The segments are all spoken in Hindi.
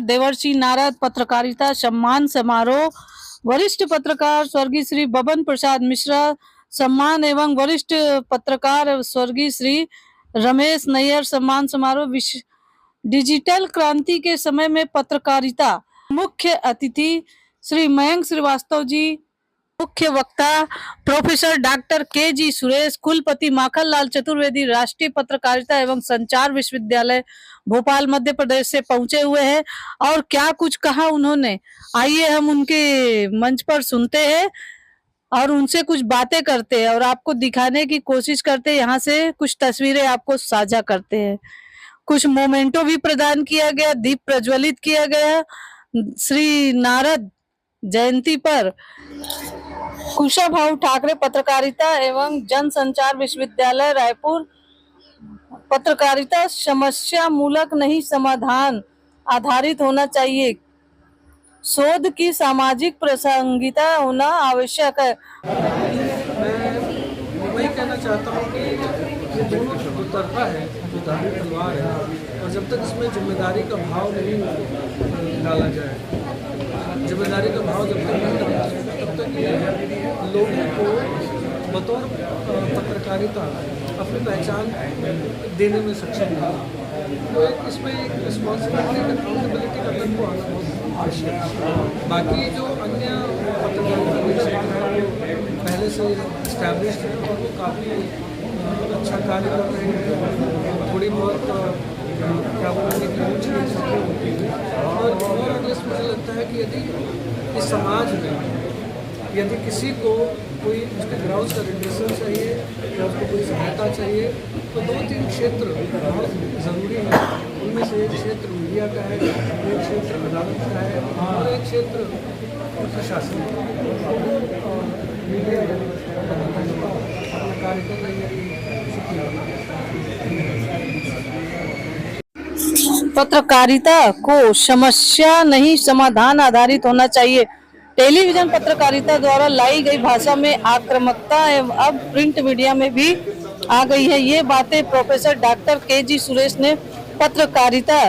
देवर्षि नारद पत्रकारिता सम्मान समारोह, वरिष्ठ पत्रकार स्वर्गीय श्री बबन प्रसाद मिश्रा सम्मान एवं वरिष्ठ पत्रकार स्वर्गीय श्री रमेश नैयर सम्मान समारोह। डिजिटल क्रांति के समय में पत्रकारिता। मुख्य अतिथि श्री मयंक श्रीवास्तव जी, मुख्य वक्ता प्रोफेसर डॉक्टर के.जी. सुरेश, कुलपति माखनलाल चतुर्वेदी राष्ट्रीय पत्रकारिता एवं संचार विश्वविद्यालय भोपाल मध्य प्रदेश से पहुंचे हुए हैं। और क्या कुछ कहा उन्होंने, आइए हम उनके मंच पर सुनते हैं और उनसे कुछ बातें करते हैं और आपको दिखाने की कोशिश करते हैं। यहाँ से कुछ तस्वीरें आपको साझा करते हैं। कुछ मोमेंटो भी प्रदान किया गया, दीप प्रज्वलित किया गया। श्री नारद जयंती पर कुशाभाऊ ठाकरे पत्रकारिता एवं जनसंचार विश्वविद्यालय रायपुर, पत्रकारिता समस्या मूलक नहीं समाधान आधारित होना चाहिए, शोध की सामाजिक प्रासंगिकता होना आवश्यक है। मैं वही कहना चाहता हूँ कि ये दोनों दो तरफा है, जो धारी तलवार है, और जब तक इसमें जिम्मेदारी का भाव नहीं डाला जाए, जिम्मेदारी का भाव जब तक नहीं डाला जाए तब तक ये लोगों को बतौर पत्रकारिता अपनी पहचान देने में सक्षम नहीं। तो इसमें एक रिस्पॉन्सिबिलिटी अकाउंटेबिलिटी का तत्व आना बहुत आवश्यक है। बाकी जो अन्य पत्रकारिता के क्षेत्र हैं वो पहले से इस्टेब्लिश्ड है और वो काफ़ी अच्छा कार्य कर रहे हैं। थोड़ी बहुत क्या बोलेंगे कि ऊँच नीच होती है और मुझे लगता है कि यदि इस समाज में यदि किसी को कोई उसके ग्राउंड का रिड्रेसल चाहिए या उसको कोई सहायता चाहिए तो 2-3 क्षेत्र बहुत ज़रूरी है। उनमें से एक क्षेत्र मीडिया का है, एक क्षेत्र अदालत का है और एक क्षेत्र प्रशासन मीडिया अपना कार्य कर रही है। पत्रकारिता को समस्या नहीं समाधान आधारित होना चाहिए। टेलीविजन पत्रकारिता द्वारा लाई गई भाषा में आक्रामकता अब प्रिंट मीडिया में भी आ गई है। ये बातें प्रोफेसर डॉक्टर के.जी. सुरेश ने पत्रकारिता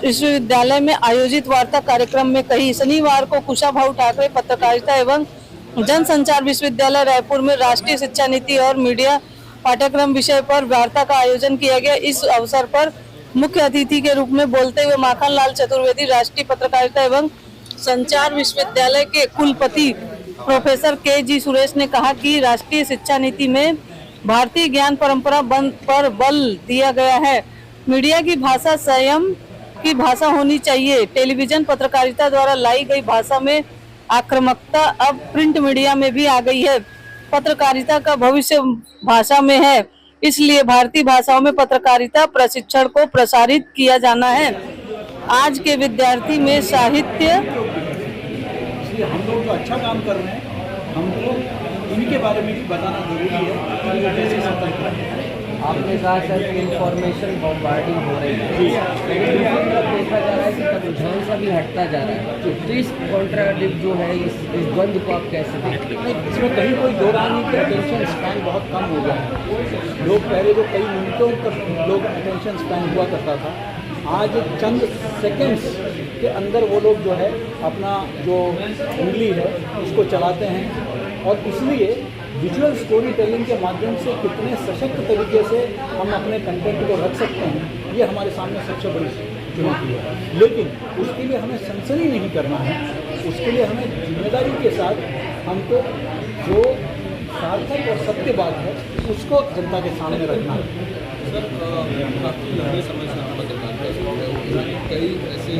विश्वविद्यालय में आयोजित वार्ता कार्यक्रम में कही। शनिवार को कुशाभाऊ ठाकरे पत्रकारिता एवं जनसंचार विश्वविद्यालय रायपुर में राष्ट्रीय शिक्षा नीति और मीडिया पाठ्यक्रम विषय पर वार्ता का आयोजन किया गया। इस अवसर पर मुख्य अतिथि के रूप में बोलते हुए माखनलाल चतुर्वेदी राष्ट्रीय पत्रकारिता एवं संचार विश्वविद्यालय के कुलपति प्रोफेसर के.जी. सुरेश ने कहा कि राष्ट्रीय शिक्षा नीति में भारतीय ज्ञान परंपरा पर बल दिया गया है। मीडिया की भाषा संयम की भाषा होनी चाहिए। टेलीविजन पत्रकारिता द्वारा लाई गई भाषा में आक्रामकता अब प्रिंट मीडिया में भी आ गई है। पत्रकारिता का भविष्य भाषा में है, इसलिए भारतीय भाषाओं में पत्रकारिता प्रशिक्षण को प्रसारित किया जाना है। आज के विद्यार्थी में साहित्य, हम लोग जो अच्छा काम कर रहे हैं हमको इनके बारे में भी बताना जरूरी है। आपने कहा सर कि इंफॉर्मेशन बॉम्बार्डिंग हो रही है, लेकिन दूसरी तरफ देखा जा रहा है कि रुझान सा भी हटता जा रहा है। तो इस कॉन्ट्राडिक्ट जो है इस द्वंद्व को आप कैसे देखते हैं? इसमें कहीं कोई दो राय नहीं कि अटेंशन स्पैन बहुत कम हो गया है। लोग पहले जो कई मिनटों तक लोग अटेंशन स्पैन हुआ करता था, आज चंद सेकंड्स के अंदर वो लोग जो है अपना जो उंगली है उसको चलाते हैं। और इसलिए विजुअल स्टोरी टेलिंग के माध्यम से कितने सशक्त तरीके से हम अपने कंटेंट को रख सकते हैं, ये हमारे सामने सबसे बड़ी चुनौती है। लेकिन उसके लिए हमें सनसनी नहीं करना है, उसके लिए हमें जिम्मेदारी के साथ हमको जो सार्थक और सत्य बात है उसको जनता के सामने रखना है। सर काफ़ी लंबे समय से आप पत्रकारिता कई ऐसे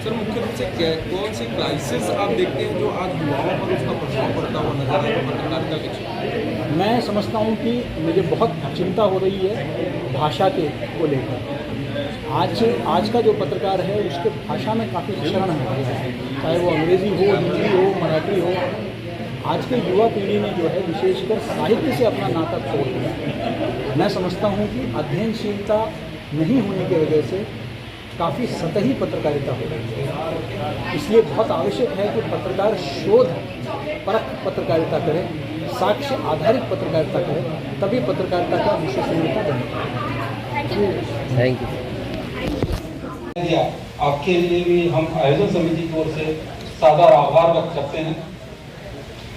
सर मुख्य रूप से कौन सी क्राइसिस आप देखते हैं जो आज युवाओं पर उसका प्रभाव पड़ता हुआ नजर आता है पत्रकारिता के क्षेत्र? मैं समझता हूँ कि मुझे बहुत चिंता हो रही है भाषा के को लेकर। आज का जो पत्रकार है उसके भाषा में काफ़ी क्षरण है, चाहे वो अंग्रेज़ी हो, हिंदी हो, मराठी हो। आज के युवा पीढ़ी ने जो है विशेषकर साहित्य से अपना नाता तोड़ दिया। मैं समझता हूँ कि अध्ययनशीलता नहीं होने की वजह से काफ़ी सतही पत्रकारिता हो रही है। इसलिए बहुत आवश्यक है कि पत्रकार शोध परख पत्रकारिता करें, साक्ष्य आधारित पत्रकारिता करें, तभी पत्रकारिता का विश्वसनीयता बनेगी। Thank you. किया, आपके लिए भी हम आयोजन समिति की ओर से सादर आभार व्यक्त करते हैं।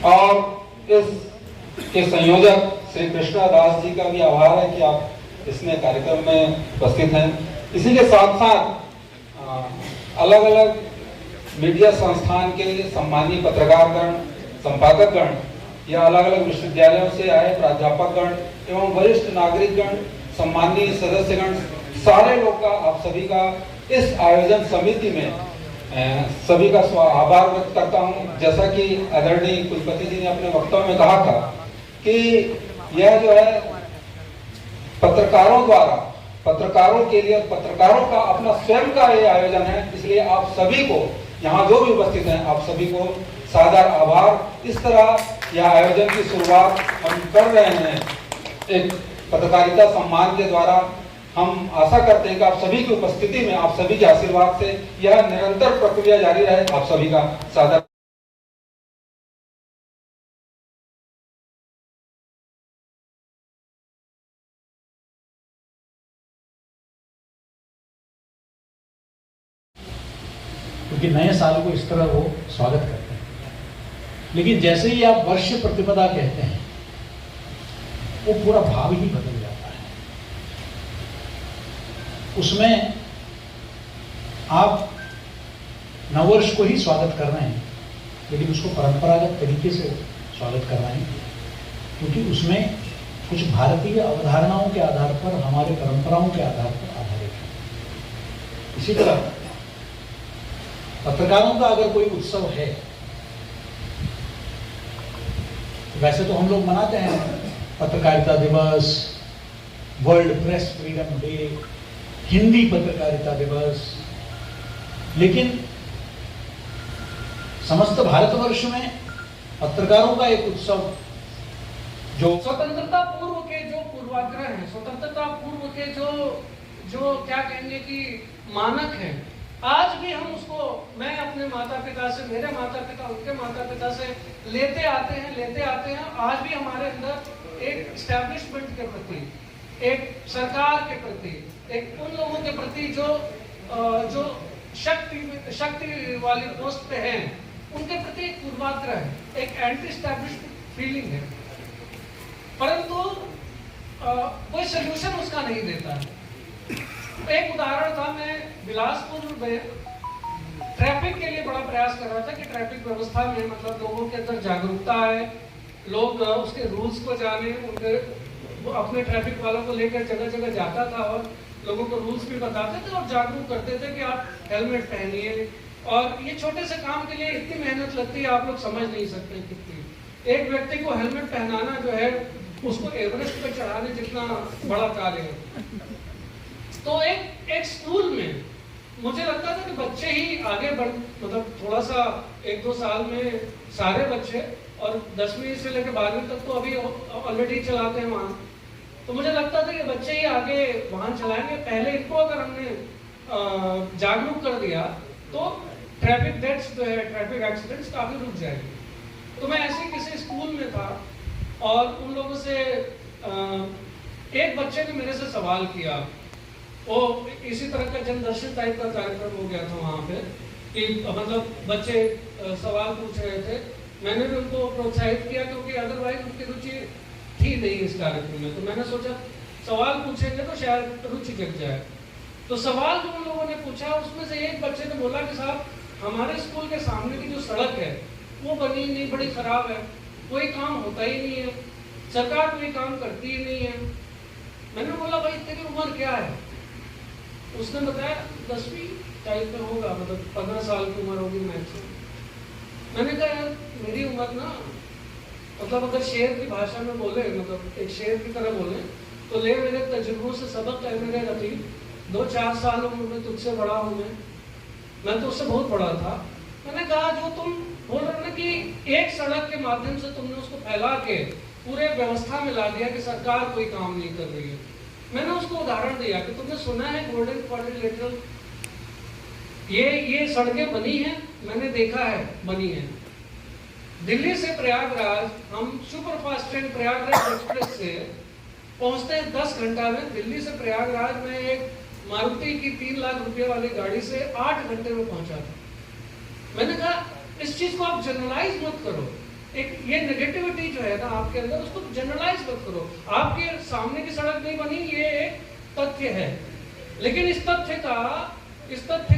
और इस के संयोजक श्री कृष्णा दास जी का भी आभार है कि आप इसमें कार्यक्रम में उपस्थित हैं। इसी के साथ साथ अलग अलग मीडिया संस्थान के सम्मानीय पत्रकारगण, संपादकगण या अलग अलग विश्वविद्यालयों से आए प्राध्यापकगण एवं वरिष्ठ नागरिकगण, सम्मानीय सदस्यगण, सारे लोग का, आप सभी का इस आयोजन समिति में सभी का आभार व्यक्त करता हूं। जैसा कि आदरणीय कुलपति जी ने अपने वक्तव्य में कहा था कि यह जो है पत्रकारों द्वारा, पत्रकारों के लिए, पत्रकारों का अपना स्वयं का ये आयोजन है, इसलिए आप सभी को, यहाँ जो भी उपस्थित हैं, आप सभी को सादर आभार। इस तरह यह आयोजन की शुरुआत हम कर रहे हैं एक पत्रकारिता सम्मान के द्वारा। हम आशा करते हैं कि आप सभी की उपस्थिति में, आप सभी के आशीर्वाद से यह निरंतर प्रक्रिया जारी रहे। आप सभी का सादर क्योंकि नए साल को इस तरह वो स्वागत करते हैं। लेकिन जैसे ही आप वर्ष प्रतिपदा कहते हैं, वो पूरा भाव ही बदल जाता है। उसमें आप नववर्ष को ही स्वागत कर रहे हैं, लेकिन उसको परंपरागत तरीके से स्वागत कर रहे हैं, क्योंकि उसमें कुछ भारतीय अवधारणाओं के आधार पर, हमारे परंपराओं के आधार पर आधारित है। इसी तरह पत्रकारों का अगर कोई उत्सव है, वैसे तो हम लोग मनाते हैं पत्रकारिता दिवस, world press freedom day, Hindi पत्रकारिता दिवस, लेकिन समस्त भारतवर्ष में पत्रकारों का एक उत्सव, जो स्वतंत्रता पूर्व के जो पूर्वाग्रह हैं, स्वतंत्रता पूर्व के जो क्या कहेंगे कि मानक हैं, आज भी हम उसको, मैं अपने माता पिता से, मेरे माता पिता, उनके माता पिता से लेते आते हैं। आज भी हमारे अंदर एक एस्टैब्लिशमेंट के प्रति, एक सरकार के प्रति, एक उन लोगों के प्रति जो शक्ति वाली पोस्ट पे हैं, उनके प्रति एक पूर्वाग्रह है, एक एंटी एस्टैब्लिशमेंट फीलिंग है, परंतु कोई सोल्यूशन उसका नहीं देता है। एक उदाहरण था, मैं बिलासपुर में ट्रैफिक के लिए बड़ा प्रयास कर रहा था कि ट्रैफिक व्यवस्था में मतलब लोगों के अंदर जागरूकता है, लोग उसके रूल्स को जाने, उनके अपने ट्रैफिक वालों को लेकर जगह जगह जाता था और लोगों को रूल्स भी बताते थे और जागरूक करते थे कि आप हेलमेट पहनिए। और ये छोटे से काम के लिए इतनी मेहनत लगती है, आप लोग समझ नहीं सकते कितनी। एक व्यक्ति को हेलमेट पहनाना जो है, उसको एवरेस्ट पर चढ़ाने जितना बड़ा कार्य है। तो एक स्कूल में मुझे लगता था कि बच्चे ही आगे बढ़, मतलब थोड़ा सा 1-2 साल में सारे बच्चे, और 10वीं से लेकर 12वीं तक तो अभी ऑलरेडी चलाते हैं वाहन, तो मुझे लगता था कि बच्चे ही आगे वाहन चलाएंगे। पहले इनको अगर हमने जागरूक कर दिया तो ट्रैफिक डेथ्स जो है, ट्रैफिक एक्सीडेंट्स काफी रुक जाएंगे। तो मैं ऐसे किसी स्कूल में था और उन लोगों से एक बच्चे ने मेरे से सवाल किया, वो इसी तरह का जनदर्शन टाइप का कार्यक्रम हो गया था वहाँ पे, कि मतलब बच्चे सवाल पूछ रहे थे। मैंने भी उनको प्रोत्साहित किया क्योंकि अदरवाइज उनकी रुचि थी नहीं इस कार्यक्रम में, तो मैंने सोचा सवाल पूछेंगे तो शायद रुचि जग जाए। तो सवाल जो उन लोगों ने पूछा, उसमें से एक बच्चे ने बोला कि साहब, हमारे स्कूल के सामने की जो सड़क है वो बनी नहीं, बड़ी खराब है, कोई काम होता ही नहीं है, सरकार कोई काम करती ही नहीं है। मैंने बोला भाई तेरी उम्र क्या है? उसने बताया 10वीं टाइप में होगा, मतलब 15 साल की उम्र होगी मैक्सिमम। मैंने कहा यार मेरी उम्र ना, मतलब अगर शेर की भाषा में बोले, मतलब एक शेर की तरह बोले तो ले मेरे तजुर्बों से सबक है मेरे रतीब, 2-4 साल उम्र में तुझसे बड़ा हूँ मैं तो उससे बहुत बड़ा था। मैंने कहा जो तुम बोल रहे ना कि एक सड़क के माध्यम से तुमने उसको फैला के पूरे व्यवस्था में ला दिया कि सरकार कोई काम नहीं कर रही है। मैंने उसको उदाहरण दिया कि तुमने सुना है गोल्डन क्वाड्रिलेटरल, ये सड़कें बनी हैं, मैंने देखा है बनी है। दिल्ली से प्रयागराज हम सुपरफास्ट ट्रेन प्रयागराज एक्सप्रेस से पहुंचते हैं 10 घंटा में। दिल्ली से प्रयागराज में एक मारुति की 3 लाख रुपए वाली गाड़ी से 8 घंटे में पहुंचा था। मैंने कहा इस चीज को आप जनरलाइज मत करो, एक ये नेगेटिविटी जो है ना आपके अंदर, उसको जनरलाइज मत करो। आपके सामने की सड़क नहीं बनी, ये एक तथ्य है, लेकिन इस तथ्य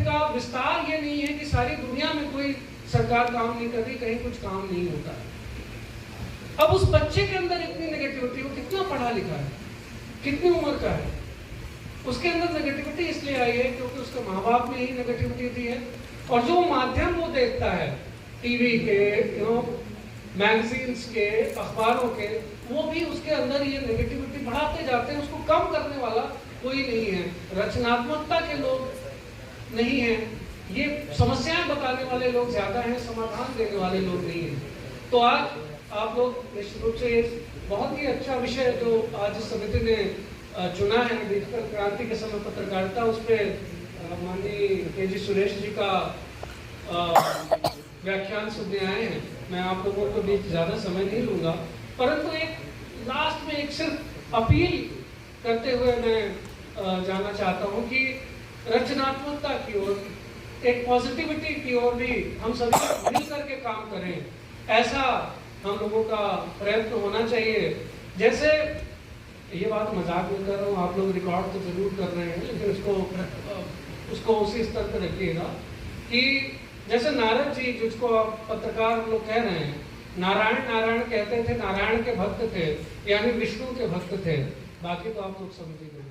का विस्तार ये नहीं है कि सारी दुनिया में कोई सरकार काम नहीं कर रही, कहीं कुछ काम नहीं होता है। अब उस बच्चे के अंदर इतनी नेगेटिविटी, वो कितना पढ़ा लिखा है, कितनी उम्र का है, उसके अंदर नेगेटिविटी इसलिए आई है क्योंकि उसके माँ बाप ने ही नेगेटिविटी दी है। और जो माध्यम वो देखता है, टीवी के, मैगजीन्स के, अखबारों के, वो भी उसके अंदर ये नेगेटिविटी बढ़ाते जाते हैं। उसको कम करने वाला कोई नहीं है, रचनात्मकता के लोग नहीं हैं, ये समस्याएं बताने वाले लोग ज्यादा हैं, समाधान देने वाले लोग नहीं हैं। तो आज आप लोग निश्चित रूप से बहुत ही अच्छा विषय जो आज इस समिति ने चुना है, डिजिटल क्रांति के समय पत्रकारिता, उस पर माननीय के.जी. सुरेश जी का व्याख्यान सुनने आए हैं। मैं आप लोगों के बीच ज़्यादा समय नहीं लूँगा, परंतु एक लास्ट में एक सिर्फ अपील करते हुए मैं जाना चाहता हूँ कि रचनात्मकता की ओर, एक पॉजिटिविटी की ओर भी हम सभी मिल करके काम करें, ऐसा हम लोगों का प्रयत्न होना चाहिए। जैसे ये बात मजाक में कर रहा हूँ, आप लोग रिकॉर्ड तो जरूर कर रहे हैं, लेकिन उसको उसी स्तर पर रखिएगा कि जैसे नारद जी, जिसको आप पत्रकार लोग कह रहे हैं, नारायण नारायण कहते थे, नारायण के भक्त थे, यानी विष्णु के भक्त थे, बाकी तो आप लोग समझिए।